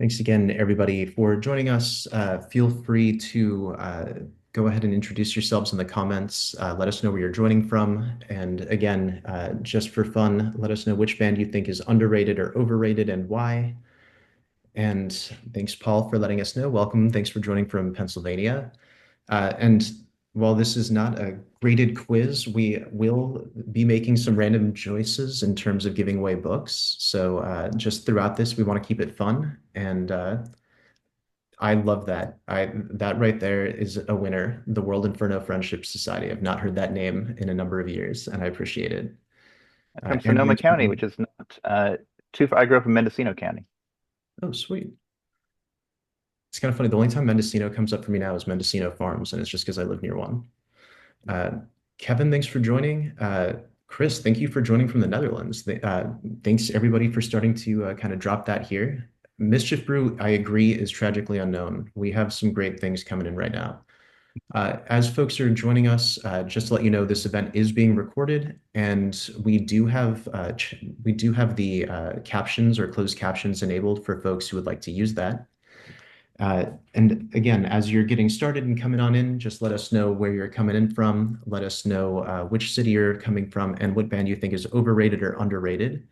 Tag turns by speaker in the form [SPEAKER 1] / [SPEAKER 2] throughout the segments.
[SPEAKER 1] Thanks again, everybody, for joining us. Feel free to go ahead and introduce yourselves in the comments. Let us know where you're joining from. And again, just for fun, let us know which band you think is underrated or overrated and why. And thanks, Paul, for letting us know. Welcome. Thanks for joining from Pennsylvania. And while this is not a graded quiz, we will be making some random choices in terms of giving away books. So just throughout this, we want to keep it fun. And I love that. That right there is a winner. The World Inferno Friendship Society. I've not heard that name in a number of years, and I appreciate it.
[SPEAKER 2] It comes from
[SPEAKER 1] Aaron,
[SPEAKER 2] Sonoma
[SPEAKER 1] thanks for
[SPEAKER 2] County,
[SPEAKER 1] joining.
[SPEAKER 2] which is not too far. I grew up in Mendocino County.
[SPEAKER 1] Oh, sweet. It's kind of funny. The only time Mendocino comes up for me now is Mendocino Farms, and it's just because I live near one. Uh, Kevin, thanks for joining. Chris, thank you for joining from the Netherlands. Thanks everybody for starting to kind of drop that here. Mischief Brew, I agree, is tragically unknown. We have some great things coming in right now. As folks are joining us, just to let you know, this event is being recorded, and we do have the captions or closed captions enabled for folks who would like to use that. And again, as you're getting started and coming on in, just let us know where you're coming in from. Let us know which city you're coming from and what band you think is overrated or underrated.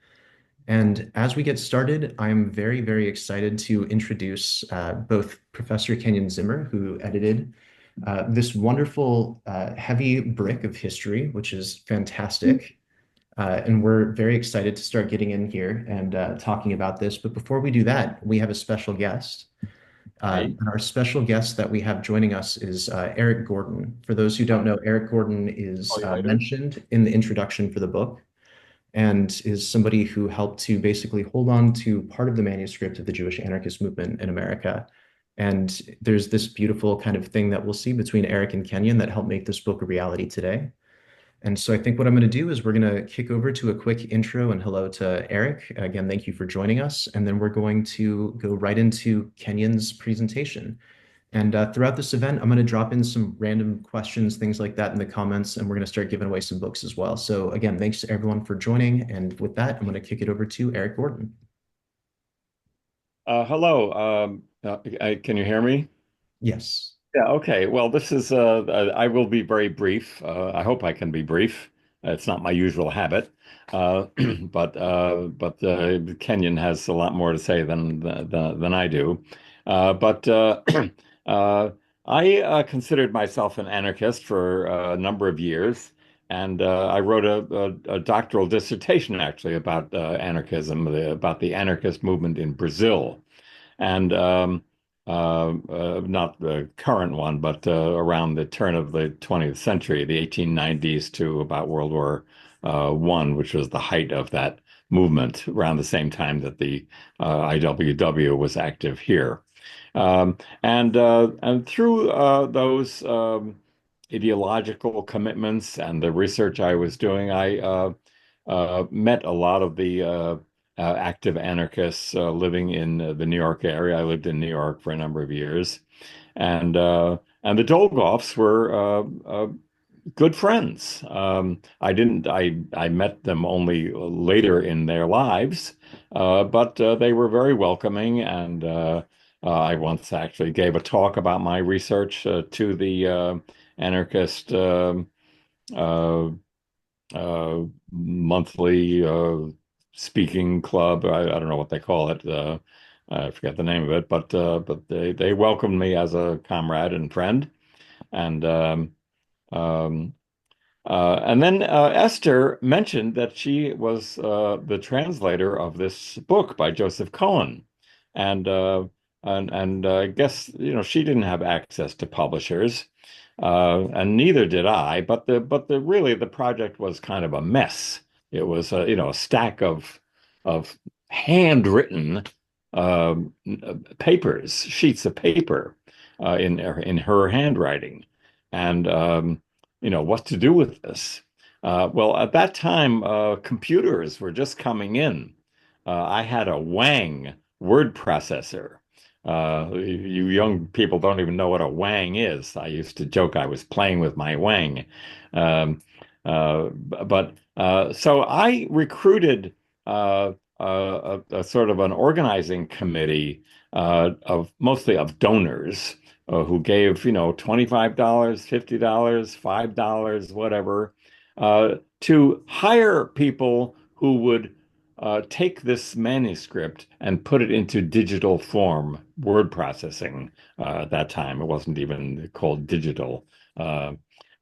[SPEAKER 1] And as we get started, I'm very, very excited to introduce both Professor Kenyon Zimmer, who edited this wonderful heavy brick of history, which is fantastic. And we're very excited to start getting in here and talking about this. But before we do that, we have a special guest.
[SPEAKER 2] Hi.
[SPEAKER 1] And our special guest that we have joining us is Eric Gordon. For those who don't know, Eric Gordon is
[SPEAKER 2] Call you later.
[SPEAKER 1] mentioned in the introduction for the book and is somebody who helped to basically hold on to part of the manuscript of the Jewish Anarchist Movement in America. And there's this beautiful kind of thing that we'll see between Eric and Kenyon that helped make this book a reality today. And so I think what I'm going to do is we're going to kick over to a quick intro and hello to Eric. Again, thank you for joining us. And then we're going to go right into Kenyon's presentation. And throughout this event, I'm going to drop in some random questions, things like that in the comments, and we're going to start giving away some books as well. So again, thanks to everyone for joining. And with that, I'm going to kick it over to Eric Gordon.
[SPEAKER 3] Hello. Can you hear me?
[SPEAKER 1] Yes.
[SPEAKER 3] Yeah. Okay. Well, this is. I will be very brief. I hope I can be brief. It's not my usual habit, but Kenyon has a lot more to say than I do. But I considered myself an anarchist for a number of years, and I wrote a doctoral dissertation actually about anarchism, about the anarchist movement in Brazil. And not the current one, but around the turn of the 20th century, the 1890s to about World War One, which was the height of that movement, around the same time that the IWW was active here. And through those ideological commitments and the research I was doing, I met a lot of the active anarchists living in the New York area. I lived in New York for a number of years, and the Dolgoffs were good friends. I met them only later in their lives, but they were very welcoming, and I once actually gave a talk about my research to the anarchist uh, monthly speaking club. I don't know what they call it. I forget the name of it, but they welcomed me as a comrade and friend, and um, and then Esther mentioned that she was the translator of this book by Joseph Cohen, and I guess she didn't have access to publishers, and neither did I. But the really the project was kind of a mess. It was a stack of handwritten papers, sheets of paper in her handwriting, and what to do with this. Well, at that time, computers were just coming in. I had a Wang word processor. You young people don't even know what a Wang is. I used to joke I was playing with my Wang. Um, so I recruited a sort of an organizing committee of mostly of donors who gave, $25, $50, $5, whatever, to hire people who would take this manuscript and put it into digital form, word processing. At that time, it wasn't even called digital. Uh,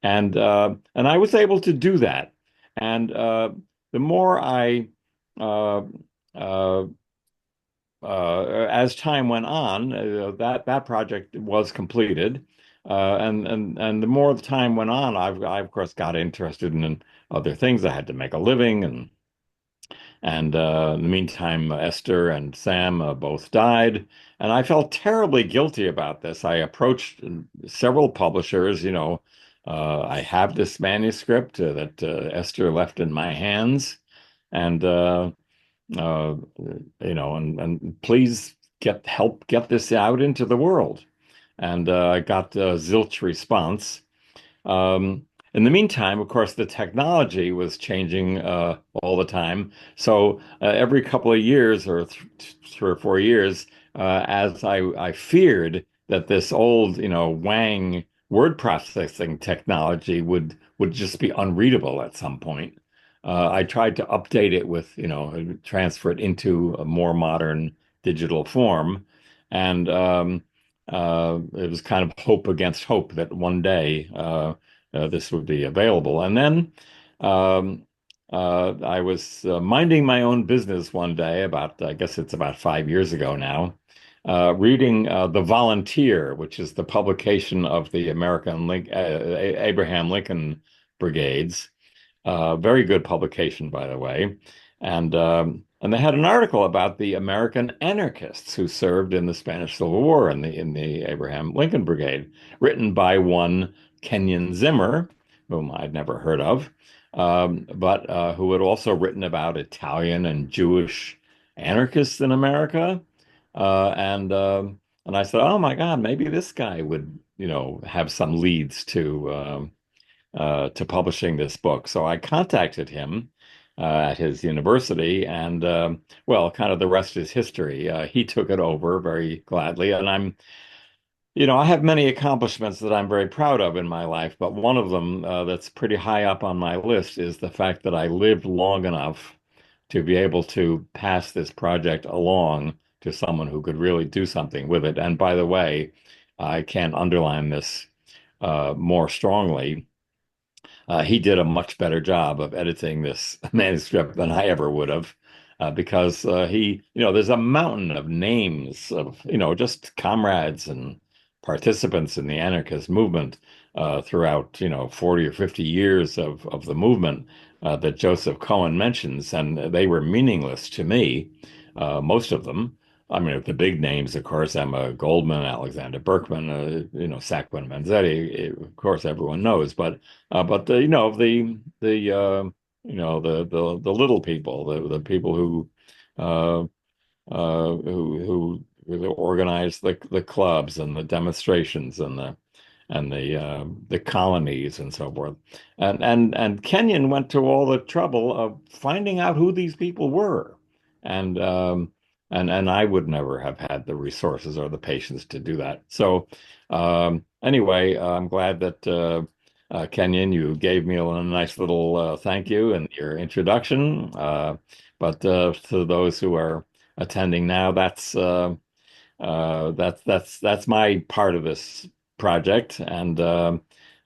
[SPEAKER 3] and I was able to do that. And the more I uh, uh, as time went on, that project was completed, and the more the time went on, I of course got interested in other things. I had to make a living, and in the meantime, Esther and Sam both died, and I felt terribly guilty about this. I approached several publishers. I have this manuscript that Esther left in my hands, and uh, and please help get this out into the world. And I got a zilch response. Um, in the meantime, of course, the technology was changing all the time. So every couple of years, or 3 or 4 years, as I feared that this old, Wang word processing technology would just be unreadable at some point. I tried to update it with, transfer it into a more modern digital form, and it was kind of hope against hope that one day this would be available. And then um, I was minding my own business one day I guess it's about 5 years ago now, reading The Volunteer, which is the publication of the Abraham Lincoln Brigades. Very good publication, by the way. And they had an article about the American anarchists who served in the Spanish Civil War in the Abraham Lincoln Brigade, written by one Kenyon Zimmer, whom I'd never heard of, but who had also written about Italian and Jewish anarchists in America. And I said, oh my God, maybe this guy would, have some leads to publishing this book. So I contacted him at his university, and well, kind of the rest is history. He took it over very gladly, and I have many accomplishments that I'm very proud of in my life, but one of them that's pretty high up on my list is the fact that I lived long enough to be able to pass this project along to someone who could really do something with it. And by the way, I can't underline this more strongly. He did a much better job of editing this manuscript than I ever would have, because there's a mountain of names of, just comrades and participants in the anarchist movement throughout, 40 or 50 years of the movement that Joseph Cohen mentions, and they were meaningless to me, most of them. I mean, the big names, of course, Emma Goldman, Alexander Berkman, Sackwin Vanzetti, of course, everyone knows. But the little people, the people uh, who organize the clubs and the demonstrations and the colonies and so forth. And Kenyon went to all the trouble of finding out who these people were. And and I would never have had the resources or the patience to do that. So anyway, I'm glad that Kenyon, you gave me a nice little thank you in your introduction. But to those who are attending now, that's my part of this project, and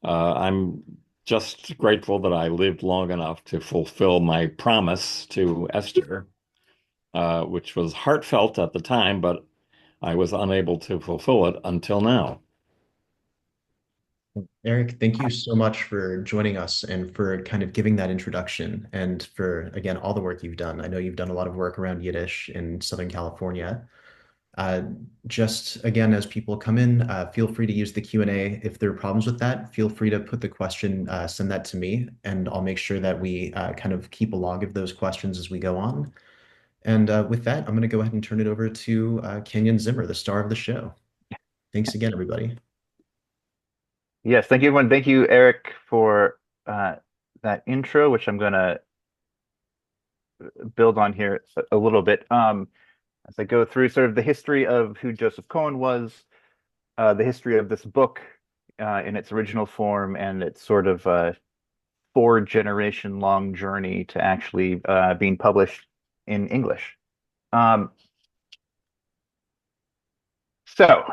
[SPEAKER 3] I'm just grateful that I lived long enough to fulfill my promise to Esther, which was heartfelt at the time, but I was unable to fulfill it until now.
[SPEAKER 1] Eric, thank you so much for joining us and for kind of giving that introduction and for, again, all the work you've done. I know you've done a lot of work around Yiddish in Southern California. Uh, just again, as people come in, feel free to use the Q&A. If there are problems with that, feel free to put the question, send that to me, and I'll make sure that we kind of keep a log of those questions as we go on. And with that, I'm going to go ahead and turn it over to Kenyon Zimmer, the star of the show. Thanks again, everybody.
[SPEAKER 2] Yes, thank you, everyone. Thank you, Eric, for that intro, which I'm going to build on here a little bit. as I go through sort of the history of who Joseph Cohen was, the history of this book in its original form, and its sort of 4-generation long journey to actually being published in English. So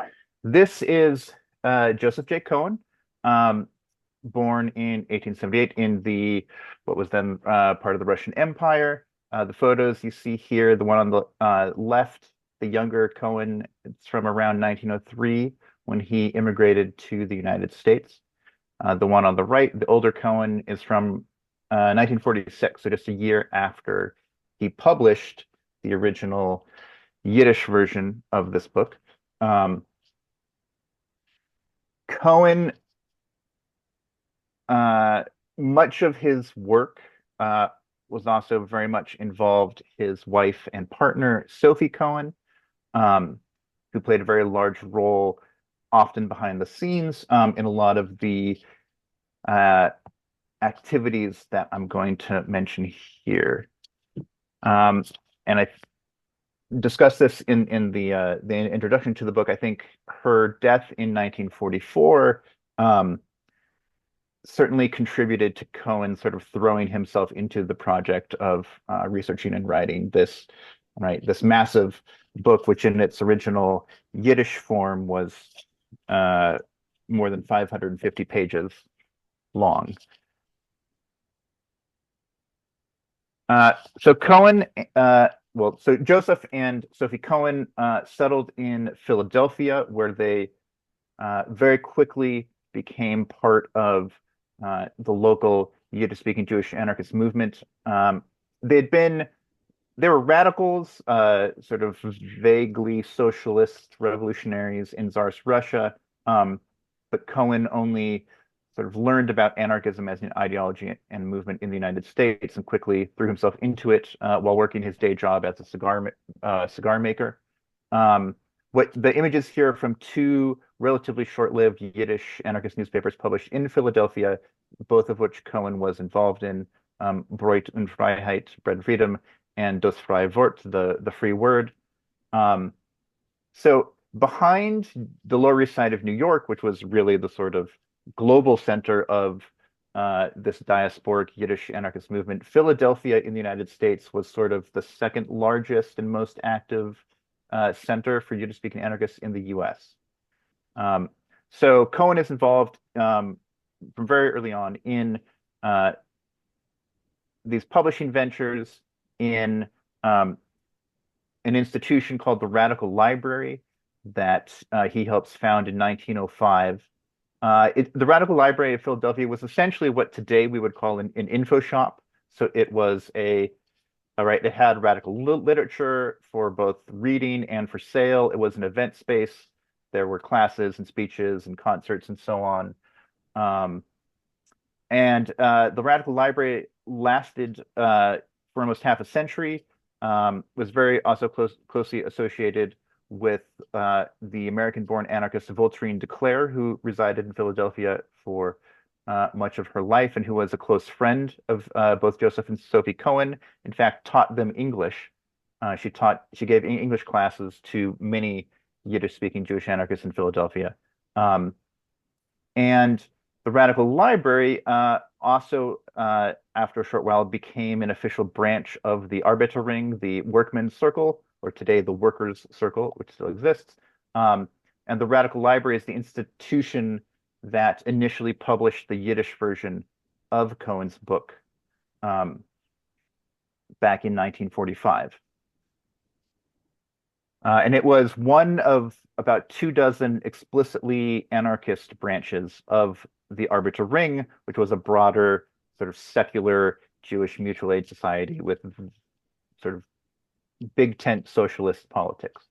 [SPEAKER 2] this is Joseph J. Cohen, born in 1878 in what was then part of the Russian Empire. The photos you see here, the one on the left, the younger Cohen, it's from around 1903 when he immigrated to the United States. The one on the right, the older Cohen, is from 1946, so just a year after he published the original Yiddish version of this book. Cohen, much of his work was also very much involved his wife and partner, Sophie Cohen, who played a very large role, often behind the scenes, in a lot of the activities that I'm going to mention here. And I discussed this in the introduction to the book. I think her death in 1944 certainly contributed to Cohen sort of throwing himself into the project of researching and writing this massive book, which in its original Yiddish form was more than 550 pages long. So Cohen, so Joseph and Sophie Cohen settled in Philadelphia, where they very quickly became part of the local Yiddish-speaking Jewish Anarchist Movement. They were radicals, sort of vaguely socialist revolutionaries in Tsarist Russia, but Cohen only sort of learned about anarchism as an ideology and movement in the United States and quickly threw himself into it while working his day job as a cigar maker. What the images here are from 2 relatively short-lived Yiddish anarchist newspapers published in Philadelphia, both of which Cohen was involved in, Breut und Freiheit, Bread and Freedom, and Das freie Wort, the free word. So behind the Lower East Side of New York, which was really the sort of global center of this diasporic Yiddish anarchist movement, Philadelphia in the United States was sort of the second largest and most active center for Yiddish-speaking anarchists in the US. So Cohen is involved from very early on in these publishing ventures, in an institution called the Radical Library that he helps found in 1905. The Radical Library of Philadelphia was essentially what today we would call an info shop. So it was it had radical literature for both reading and for sale. It was an event space. There were classes and speeches and concerts and so on. And the Radical Library lasted for almost half a century, was very also closely associated with the American-born anarchist Voltairine de Cleyre, who resided in Philadelphia for much of her life and who was a close friend of both Joseph and Sophie Cohen. In fact, taught them English. She gave English classes to many Yiddish-speaking Jewish anarchists in Philadelphia. And the Radical Library also, after a short while, became an official branch of the Arbeter Ring, the Workmen's Circle, or today the Workers' Circle, which still exists. And the Radical Library is the institution that initially published the Yiddish version of Cohen's book back in 1945. And it was one of about 24 explicitly anarchist branches of the Arbeter Ring, which was a broader sort of secular Jewish mutual aid society with sort of big tent socialist politics.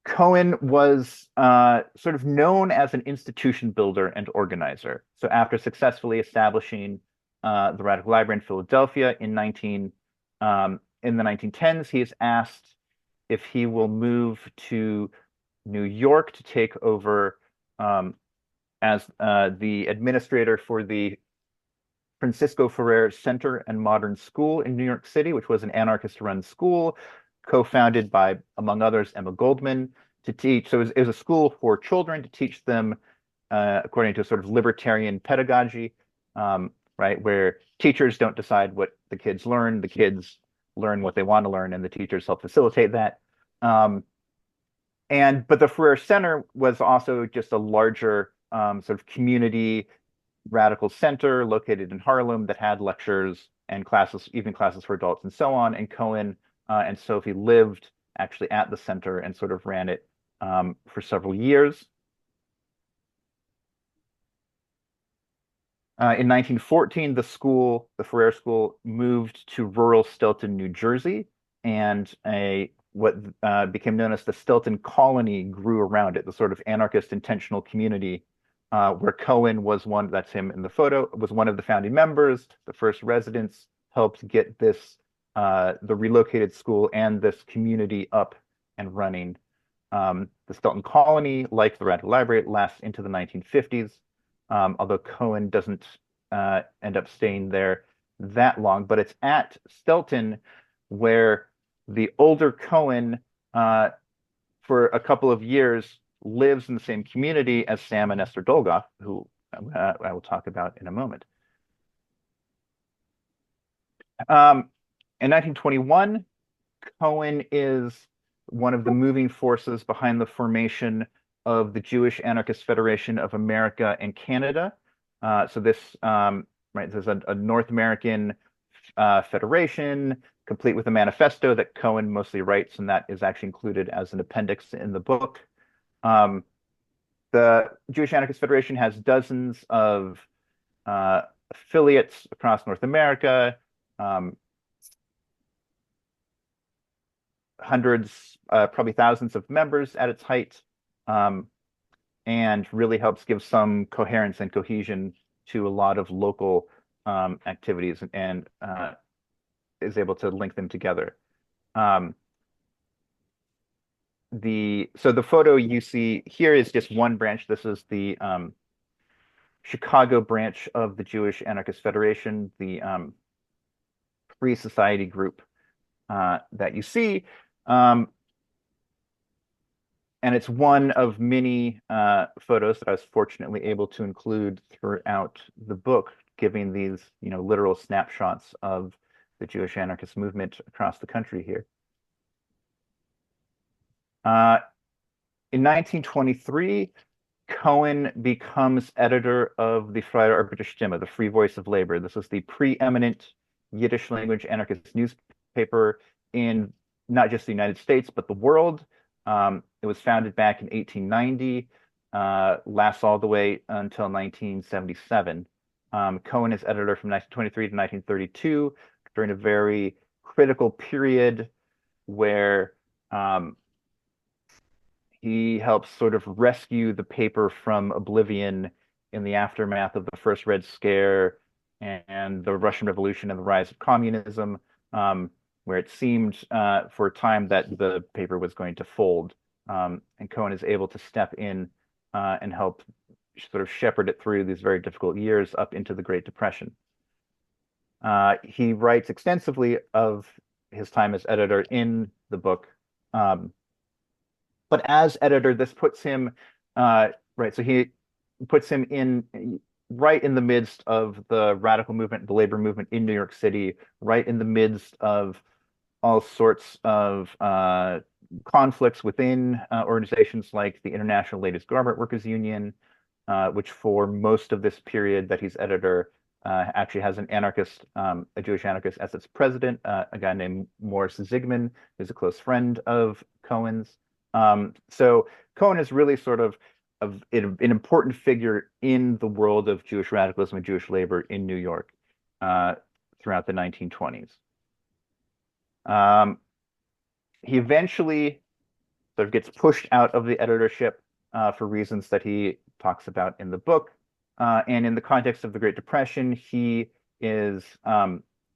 [SPEAKER 2] Cohen was sort of known as an institution builder and organizer. So after successfully establishing the Radical Library in Philadelphia in the 1910s, he is asked if he will move to New York to take over as the administrator for the Francisco Ferrer Center and Modern School in New York City, which was an anarchist-run school co-founded by, among others, Emma Goldman, to teach. So it was a school for children to teach them according to a sort of libertarian pedagogy, right, where teachers don't decide what the kids learn what they want to learn, and the teachers help facilitate that. But the Ferrer Center was also just a larger sort of community radical center located in Harlem that had lectures and classes, even classes for adults and so on. And Cohen and Sophie lived actually at the center and sort of ran it for several years. In 1914, the Ferrer School, moved to rural Stilton, New Jersey, and what became known as the Stilton Colony grew around it, the sort of anarchist intentional community where Cohen was one, that's him in the photo, was one of the founding members. The first residents helped get this, the relocated school and this community up and running. The Stilton Colony, like the Radical Library, lasts into the 1950s. Although Cohen doesn't end up staying there that long. But it's at Stilton where the older Cohen, for a couple of years, lives in the same community as Sam and Esther Dolgoff, who I will talk about in a moment. In 1921, Cohen is one of the moving forces behind the formation of the Jewish Anarchist Federation of America and Canada. So this, this is a North American federation, complete with a manifesto that Cohen mostly writes, and that is actually included as an appendix in the book. The Jewish Anarchist Federation has dozens of affiliates across North America, hundreds, probably thousands of members at its height, and really helps give some coherence and cohesion to a lot of local activities and is able to link them together. So the photo you see here is just one branch. This is the Chicago branch of the Jewish Anarchist Federation, the Free Society group that you see. And it's one of many photos that I was fortunately able to include throughout the book, giving these, literal snapshots of the Jewish anarchist movement across the country here. In 1923, Cohen becomes editor of the Freie Arbeiter Stimme, the Free Voice of Labor. This is the preeminent Yiddish language anarchist newspaper in not just the United States, but the world. It was founded back in 1890, lasts all the way until 1977. Cohen is editor from 1923 to 1932 during a very critical period where he helps sort of rescue the paper from oblivion in the aftermath of the first Red Scare and the Russian Revolution and the rise of communism, where it seemed for a time that the paper was going to fold. And Cohen is able to step in and help sort of shepherd it through these very difficult years up into the Great Depression. He writes extensively of his time as editor in the book. But as editor, this puts him, so he puts him right in the midst of the radical movement, the labor movement in New York City, right in the midst of all sorts of conflicts within organizations like the International Ladies Garment Workers Union, which for most of this period that he's editor actually has an anarchist, a Jewish anarchist as its president, a guy named Morris Zigman, who's a close friend of Cohen's. So Cohen is really sort of an important figure in the world of Jewish radicalism and Jewish labor in New York throughout the 1920s. He eventually sort of gets pushed out of the editorship for reasons that he talks about in the book. And in the context of the Great Depression, he is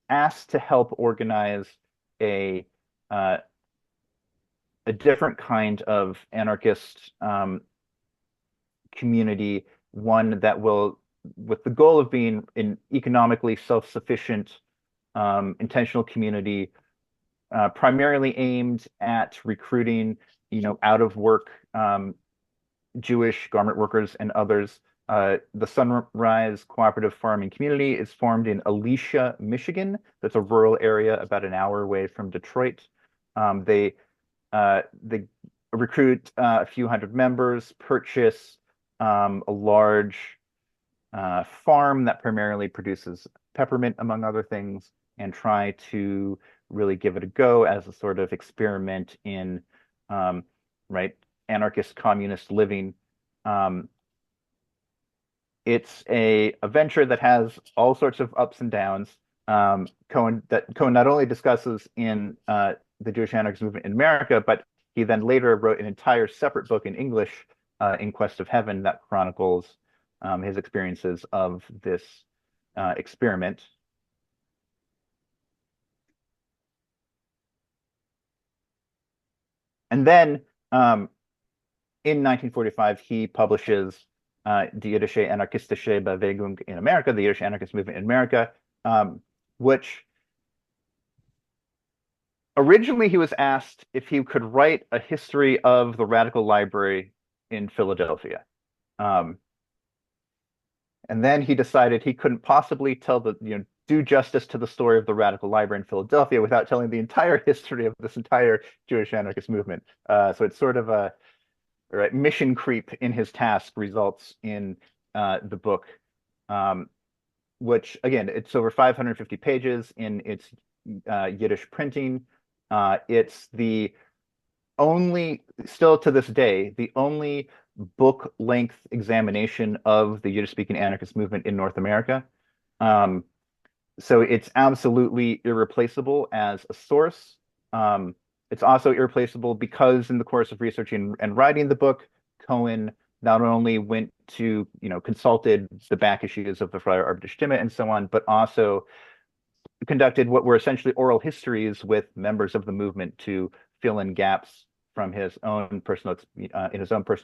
[SPEAKER 2] asked to help organize a different kind of anarchist community, one that will with the goal of being an economically self-sufficient, intentional community, primarily aimed at recruiting, out of work Jewish garment workers and others. The Sunrise Cooperative Farming Community is formed in Alicia, Michigan. That's a rural area about an hour away from Detroit. They recruit a few hundred members, purchase a large farm that primarily produces peppermint, among other things, and try to really give it a go as a sort of experiment in anarchist communist living. It's a venture that has all sorts of ups and downs. Cohen not only discusses in the Jewish Anarchist Movement in America, but he then later wrote an entire separate book in English, In Quest of Heaven, that chronicles his experiences of this experiment. And then in 1945, he publishes Die Jiddische Anarchistische Bewegung in America, the Yiddish Anarchist Movement in America, which originally he was asked if he could write a history of the Radical Library in Philadelphia. And then he decided he couldn't possibly do justice to the story of the Radical Library in Philadelphia without telling the entire history of this entire Jewish anarchist movement. So it's sort of a mission creep in his task results in the book, which again, it's over 550 pages in its Yiddish printing. It's the only, still to this day, the only book-length examination of the Yiddish-speaking anarchist movement in North America. So it's absolutely irreplaceable as a source. It's also irreplaceable because in the course of researching and writing the book, Cohen not only went to, consulted the back issues of the Freie Arbeiter Stimme and so on, but also conducted what were essentially oral histories with members of the movement to fill in gaps from his own personal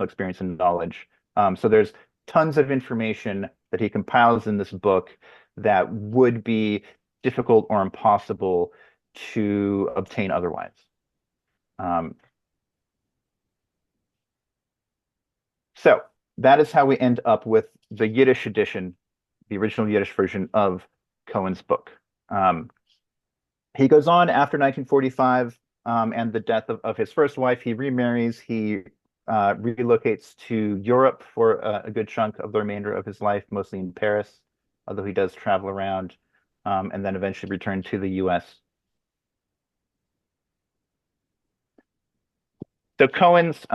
[SPEAKER 2] experience and knowledge. So there's tons of information that he compiles in this book that would be difficult or impossible to obtain otherwise. So that is how we end up with the Yiddish edition, the original Yiddish version of Cohen's book. He goes on after 1945 and the death of his first wife. He remarries. He relocates to Europe for a good chunk of the remainder of his life, mostly in Paris, although he does travel around, and then eventually return to the US. So Cohen's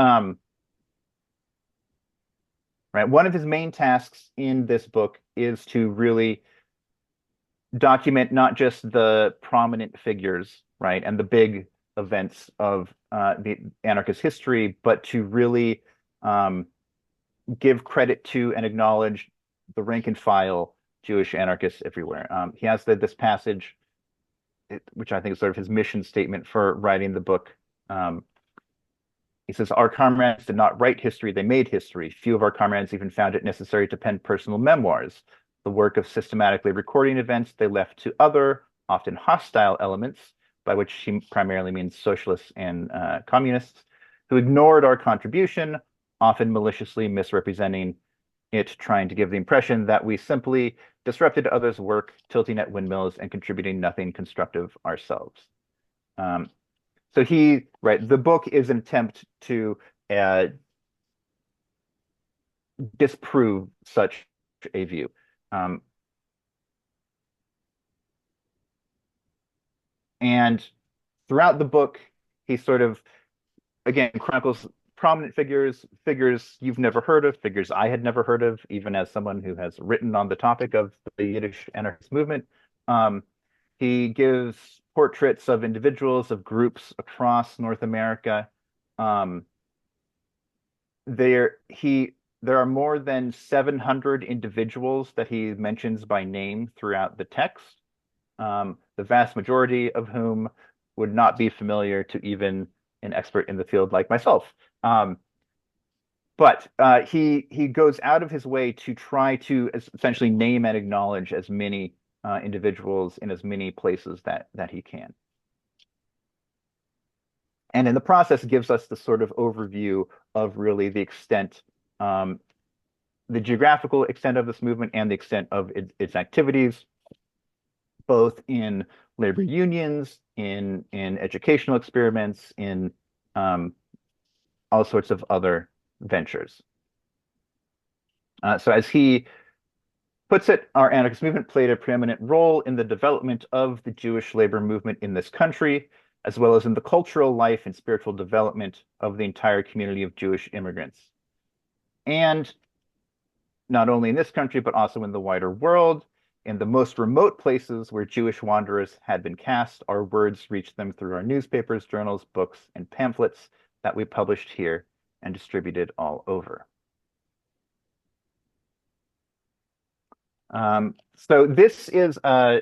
[SPEAKER 2] one of his main tasks in this book is to really document not just the prominent figures, and the big events of the anarchist history, but to really give credit to and acknowledge the rank and file Jewish anarchists everywhere. He has this passage, which I think is sort of his mission statement for writing the book. He says, "Our comrades did not write history, they made history. Few of our comrades even found it necessary to pen personal memoirs. The work of systematically recording events they left to other, often hostile elements," by which he primarily means socialists and communists, "who ignored our contribution, often maliciously misrepresenting it, trying to give the impression that we simply disrupted others' work, tilting at windmills and contributing nothing constructive ourselves." So the book is an attempt to disprove such a view. And throughout the book, he sort of, again, chronicles prominent figures you've never heard of, figures I had never heard of, even as someone who has written on the topic of the Yiddish anarchist movement. He gives portraits of individuals, of groups across North America. There are more than 700 individuals that he mentions by name throughout the text, the vast majority of whom would not be familiar to even an expert in the field like myself. But he goes out of his way to try to essentially name and acknowledge as many individuals in as many places that he can. And in the process, gives us the sort of overview of really the extent, the geographical extent of this movement and the extent of its activities, both in labor unions, in educational experiments, in all sorts of other ventures. So as he puts it, our anarchist movement played a preeminent role in the development of the Jewish labor movement in this country, as well as in the cultural life and spiritual development of the entire community of Jewish immigrants. And not only in this country, but also in the wider world, in the most remote places where Jewish wanderers had been cast, our words reached them through our newspapers, journals, books, and pamphlets that we published here and distributed all over. So this is a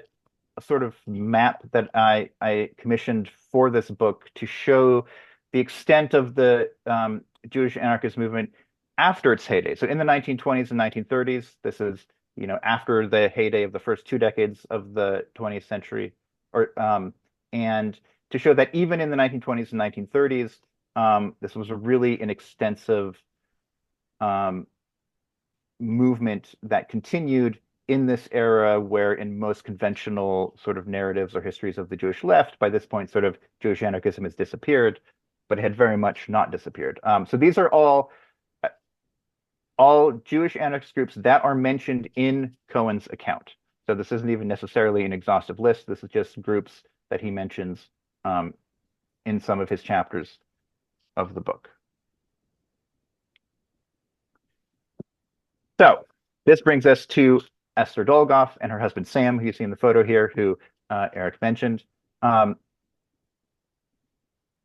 [SPEAKER 2] sort of map that I commissioned for this book to show the extent of the Jewish anarchist movement after its heyday. So in the 1920s and 1930s, this is, you know, after the heyday of the first 2 decades of the 20th century, and to show that even in the 1920s and 1930s, this was a really an extensive movement that continued in this era where in most conventional sort of narratives or histories of the Jewish left, by this point, sort of Jewish anarchism has disappeared, but it had very much not disappeared. So these are all Jewish anarchist groups that are mentioned in Cohen's account. So this isn't even necessarily an exhaustive list. This is just groups that he mentions in some of his chapters of the book. So this brings us to Esther Dolgoff and her husband Sam, who you see in the photo here, who Eric mentioned.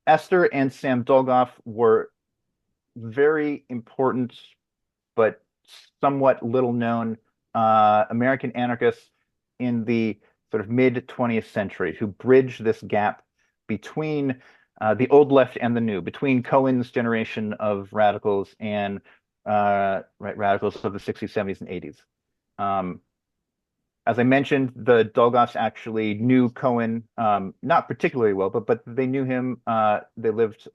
[SPEAKER 2] Esther and Sam Dolgoff were very important but somewhat little known American anarchists in the sort of mid 20th century who bridged this gap between the old left and the new, between Cohen's generation of radicals and radicals of the 60s, 70s, and 80s. As I mentioned, the Dolgoffs actually knew Cohen, not particularly well, but they knew him. They lived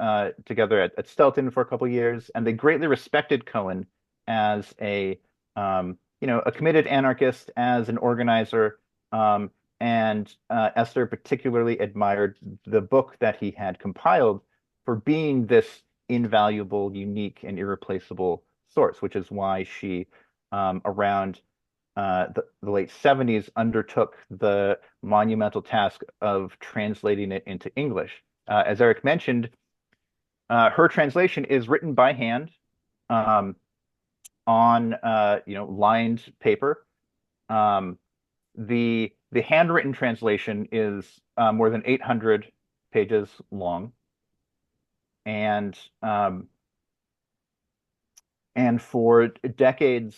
[SPEAKER 2] together at Stelton for a couple of years, and they greatly respected Cohen as a committed anarchist, as an organizer, and Esther particularly admired the book that he had compiled for being this invaluable, unique, and irreplaceable source, which is why she, around the late 70s, undertook the monumental task of translating it into English. As Eric mentioned, her translation is written by hand on lined paper. The handwritten translation is more than 800 pages long, and for decades,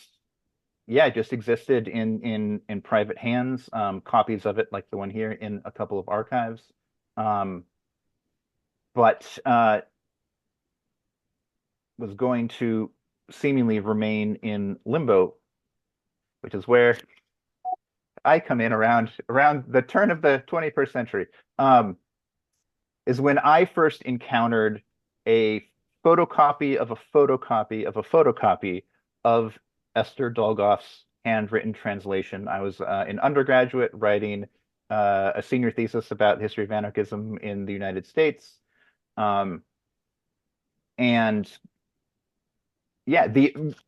[SPEAKER 2] yeah, it just existed in private hands. Copies of it, like the one here, in a couple of archives, but was going to seemingly remain in limbo, which is where I come in around the turn of the 21st century, is when I first encountered a photocopy of a photocopy of a photocopy of Esther Dolgoff's handwritten translation. I was an undergraduate writing a senior thesis about the history of anarchism in the United States. And yeah,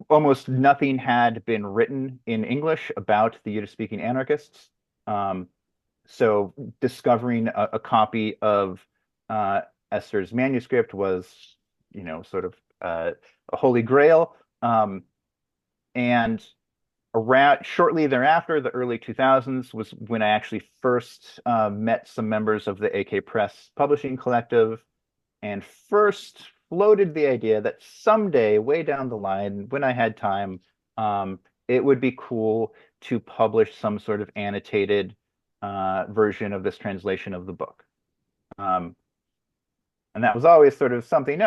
[SPEAKER 2] almost nothing had been written in English about the Yiddish-speaking anarchists. So discovering a copy of Esther's manuscript was, sort of a holy grail. And shortly thereafter, the early 2000s, was when I actually first met some members of the AK Press Publishing Collective, and first floated the idea that someday, way down the line, when I had time, it would be cool to publish some sort of annotated version of this translation of the book. And that was always sort of something,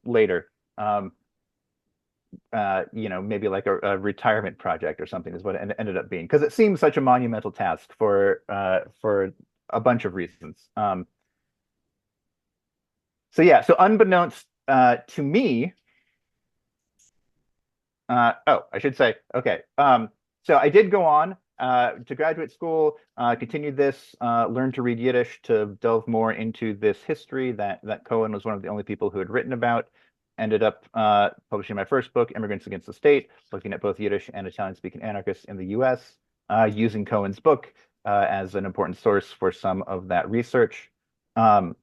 [SPEAKER 2] later. maybe like a retirement project or something is what it ended up being, because it seems such a monumental task for a bunch of reasons. So yeah, so unbeknownst to me, I should say, okay. So I did go on to graduate school, continued this, learned to read Yiddish to delve more into this history that Cohen was one of the only people who had written about. Ended up publishing my first book, Immigrants Against the State, looking at both Yiddish and Italian-speaking anarchists in the U.S., using Cohen's book as an important source for some of that research. And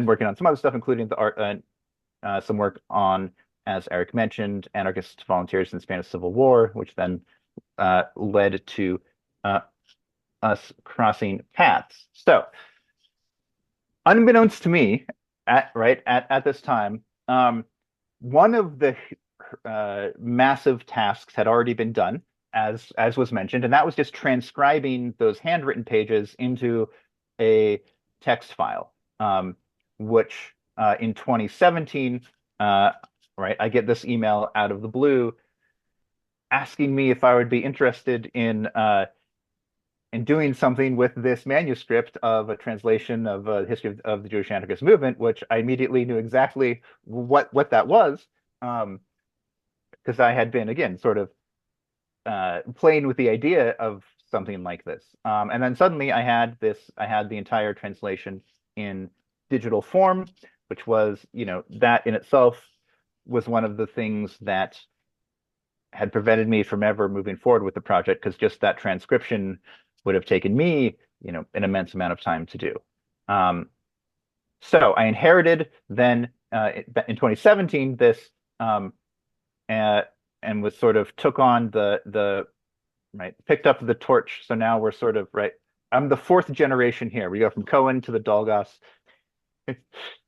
[SPEAKER 2] working on some other stuff, including the art, some work on, as Eric mentioned, anarchist volunteers in the Spanish Civil War, which then led to us crossing paths. So, unbeknownst to me, at this time, one of the massive tasks had already been done, as was mentioned, and that was just transcribing those handwritten pages into a text file, which in 2017, I get this email out of the blue asking me if I would be interested in doing something with this manuscript of a translation of a history of the Jewish Anarchist Movement, which I immediately knew exactly what that was, because I had been, again, sort of playing with the idea of something like this. And then suddenly I had the entire translation in digital form, which was, that in itself was one of the things that had prevented me from ever moving forward with the project, because just that transcription would have taken me, an immense amount of time to do. So I inherited then in 2017 this, and was sort of took on the picked up the torch. So now we're sort of I'm the fourth generation here. We go from Cohen to the Dolgas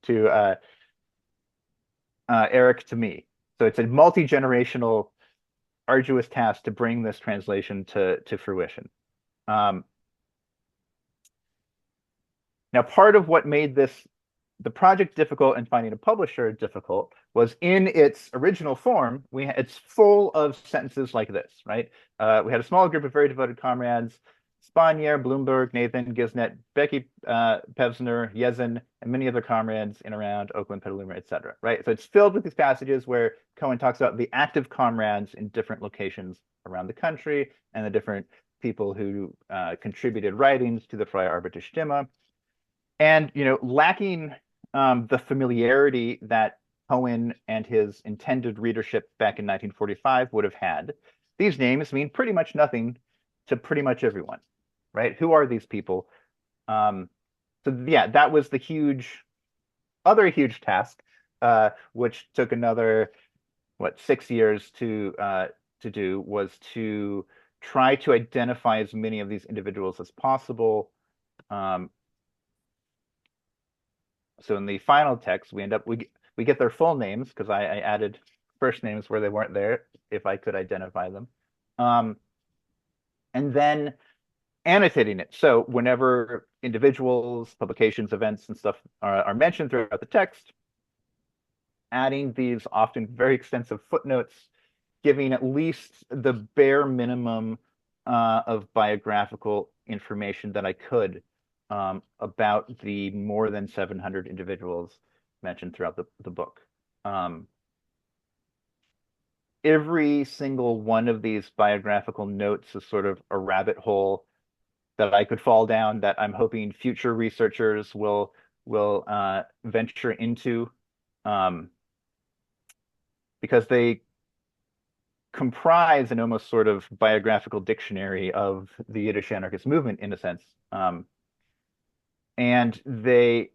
[SPEAKER 2] to Eric to me. So it's a multi-generational, arduous task to bring this translation to fruition. Now, part of what made the project difficult and finding a publisher difficult was in its original form, it's full of sentences like this, right? We had a small group of very devoted comrades: Spanier, Bloomberg, Nathan, Gisnet, Becky Pevsner, Yezin, and many other comrades in around Oakland, Petaluma, etc. Right? So it's filled with these passages where Cohen talks about the active comrades in different locations around the country and the different people who contributed writings to the Freie Arbeiter Stimme. And, lacking the familiarity that Cohen and his intended readership back in 1945 would have had, these names mean pretty much nothing to pretty much everyone, right? Who are these people? So yeah, that was the other huge task, which took another 6 years to do, was to try to identify as many of these individuals as possible. So in the final text, we get their full names, because I added first names where they weren't there if I could identify them, and then annotating it. So whenever individuals, publications, events, and stuff are mentioned throughout the text, adding these often very extensive footnotes, giving at least the bare minimum of biographical information that I could about the more than 700 individuals mentioned throughout the book. Every single one of these biographical notes is sort of a rabbit hole that I could fall down, that I'm hoping future researchers will venture into, because they comprise an almost sort of biographical dictionary of the Yiddish anarchist movement, in a sense. And it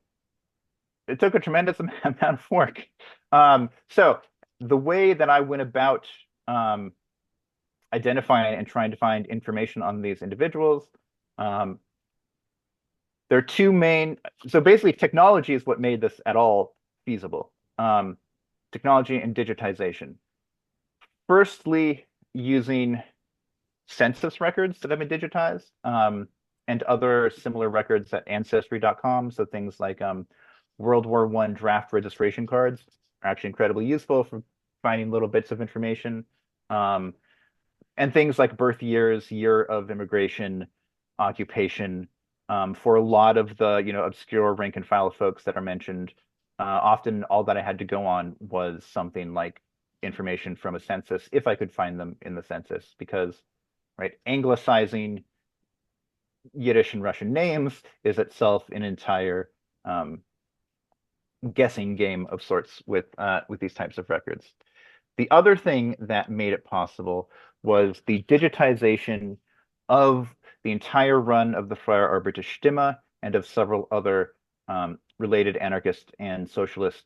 [SPEAKER 2] took a tremendous amount of work. So the way that I went about identifying and trying to find information on these individuals, there are two main. So basically, technology is what made this at all feasible. Technology and digitization. Firstly, using census records that have been digitized, and other similar records at Ancestry.com. So things like World War I draft registration cards. are actually incredibly useful for finding little bits of information. Um, and things like birth years, year of immigration, occupation, for a lot of the, obscure rank and file folks that are mentioned, often all that I had to go on was something like information from a census, if I could find them in the census, because, right, anglicizing Yiddish and Russian names is itself an entire guessing game of sorts with these types of records. The other thing that made it possible was the digitization of the entire run of the Freie Arbeiter Stimme and of several other related anarchist and socialist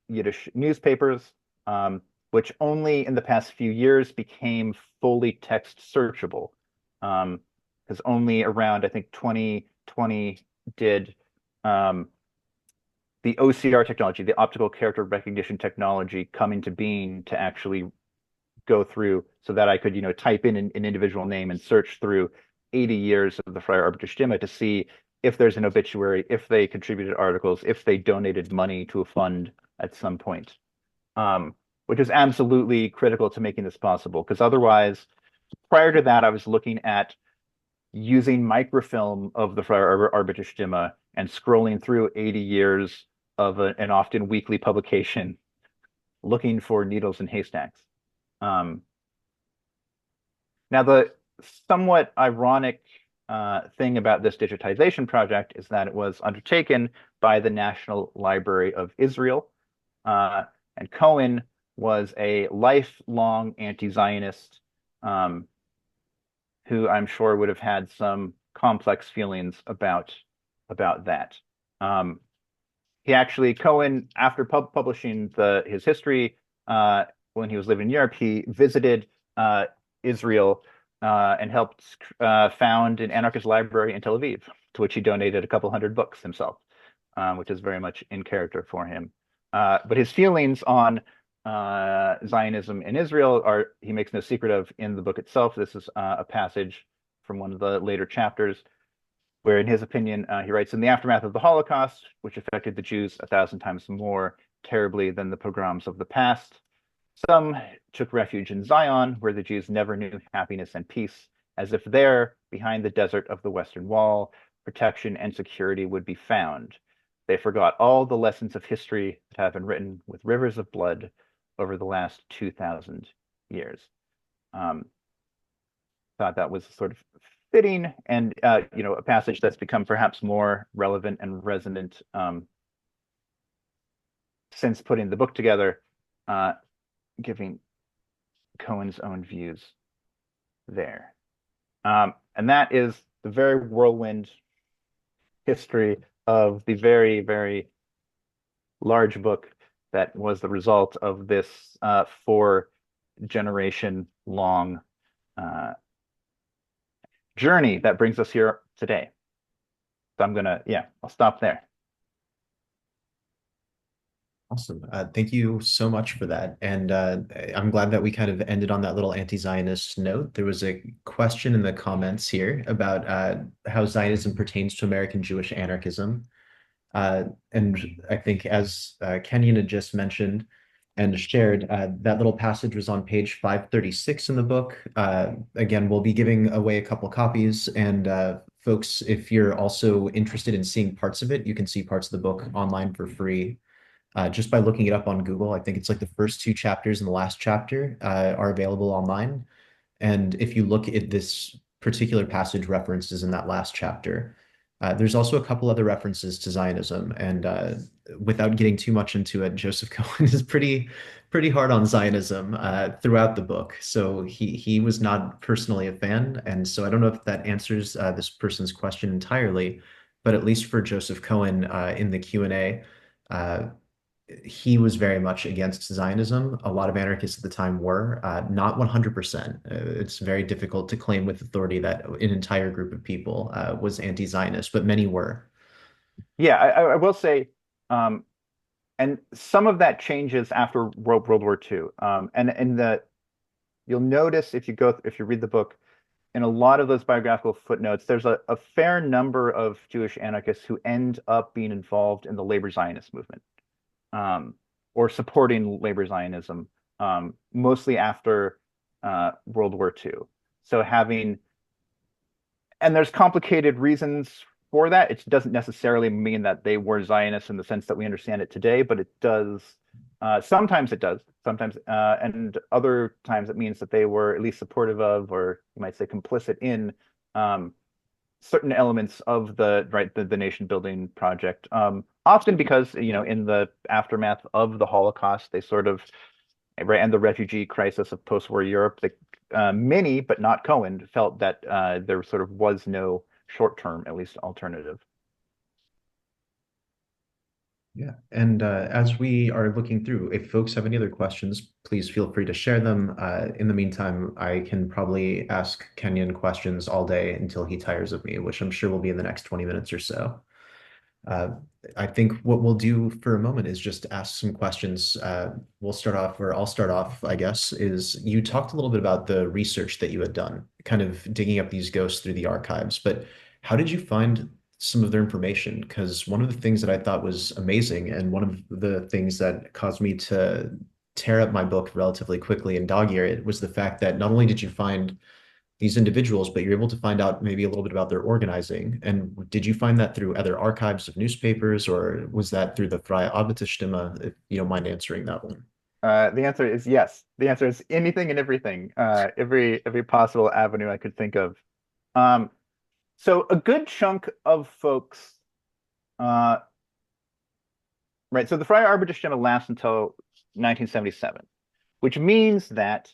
[SPEAKER 2] Yiddish newspapers, which only in the past few years became fully text searchable. Because only around, I think, 2020 did the OCR technology, the optical character recognition technology, come into being to actually go through so that I could, type in an individual name and search through 80 years of the Freie Arbeiter Stimme to see if there's an obituary, if they contributed articles, if they donated money to a fund at some point, which is absolutely critical to making this possible. Because otherwise, prior to that, I was looking at using microfilm of the Freie Arbeiter Stimme and scrolling through 80 years of an often weekly publication, looking for needles in haystacks. Now, the somewhat ironic thing about this digitization project is that it was undertaken by the National Library of Israel, and Cohen was a lifelong anti-Zionist who I'm sure would have had some complex feelings about that. He actually, Cohen, after publishing his history, when he was living in Europe, he visited Israel and helped found an anarchist library in Tel Aviv, to which he donated a couple hundred books himself, which is very much in character for him. But his feelings on Zionism in Israel he makes no secret of in the book itself. This is a passage from one of the later chapters where, in his opinion, he writes, in the aftermath of the Holocaust, which affected the Jews 1,000 times more terribly than the pogroms of the past, some took refuge in Zion, where the Jews never knew happiness and peace, as if there, behind the desert of the Western Wall, protection and security would be found. They forgot all the lessons of history that have been written with rivers of blood over the last 2,000 years. Thought that was sort of fitting and a passage that's become perhaps more relevant and resonant since putting the book together, giving Cohen's own views there. And that is the very whirlwind history of the very, very large book that was the result of this 4-generation long journey that brings us here today. So I'll stop there.
[SPEAKER 1] Awesome. Thank you so much for that. And I'm glad that we kind of ended on that little anti-Zionist note. There was a question in the comments here about how Zionism pertains to American Jewish anarchism. And I think, as Kenyon had just mentioned and shared, that little passage was on page 536 in the book. Again, we'll be giving away a couple copies. And folks, if you're also interested in seeing parts of it, you can see parts of the book online for free. Just by looking it up on Google. I think it's like the first 2 chapters and the last chapter are available online. And if you look at this particular passage references in that last chapter, there's also a couple other references to Zionism. And without getting too much into it, Joseph Cohen is pretty hard on Zionism throughout the book. So he was not personally a fan. And so I don't know if that answers this person's question entirely, but at least for Joseph Cohen in the Q&A, he was very much against Zionism. A lot of anarchists at the time were, not 100%. It's very difficult to claim with authority that an entire group of people was anti-Zionist, but many were.
[SPEAKER 2] Yeah, I will say, and some of that changes after World War II. And you'll notice if you read the book, in a lot of those biographical footnotes, there's a fair number of Jewish anarchists who end up being involved in the labor Zionist movement. or supporting labor Zionism, mostly after World War II. So and there's complicated reasons for that. It doesn't necessarily mean that they were Zionists in the sense that we understand it today, but it does. Sometimes it does. Sometimes, and other times it means that they were at least supportive of, or you might say, complicit in certain elements of the nation building project. Often because in the aftermath of the Holocaust, they sort of and the refugee crisis of post-war Europe, many, but not Cohen, felt that there sort of was no short-term, at least, alternative.
[SPEAKER 1] Yeah. And as we are looking through, if folks have any other questions, please feel free to share them. In the meantime, I can probably ask Kenyon questions all day until he tires of me, which I'm sure will be in the next 20 minutes or so. Uh, I think what we'll do for a moment is just ask some questions. We'll start off, or I'll start off, I guess, is you talked a little bit about the research that you had done, kind of digging up these ghosts through the archives, but how did you find some of their information? Because one of the things that I thought was amazing, and one of the things that caused me to tear up my book relatively quickly and dog ear it was the fact that not only did you find these individuals, but you're able to find out maybe a little bit about their organizing. And did you find that through other archives of newspapers, or was that through the Freie Arbeiterstimme, if you don't mind answering that one?
[SPEAKER 2] The answer is yes. The answer is anything and everything, every possible avenue I could think of. Um, so a good chunk of folks, uh, right? So the Freie Arbeiterstimme lasts until 1977, which means that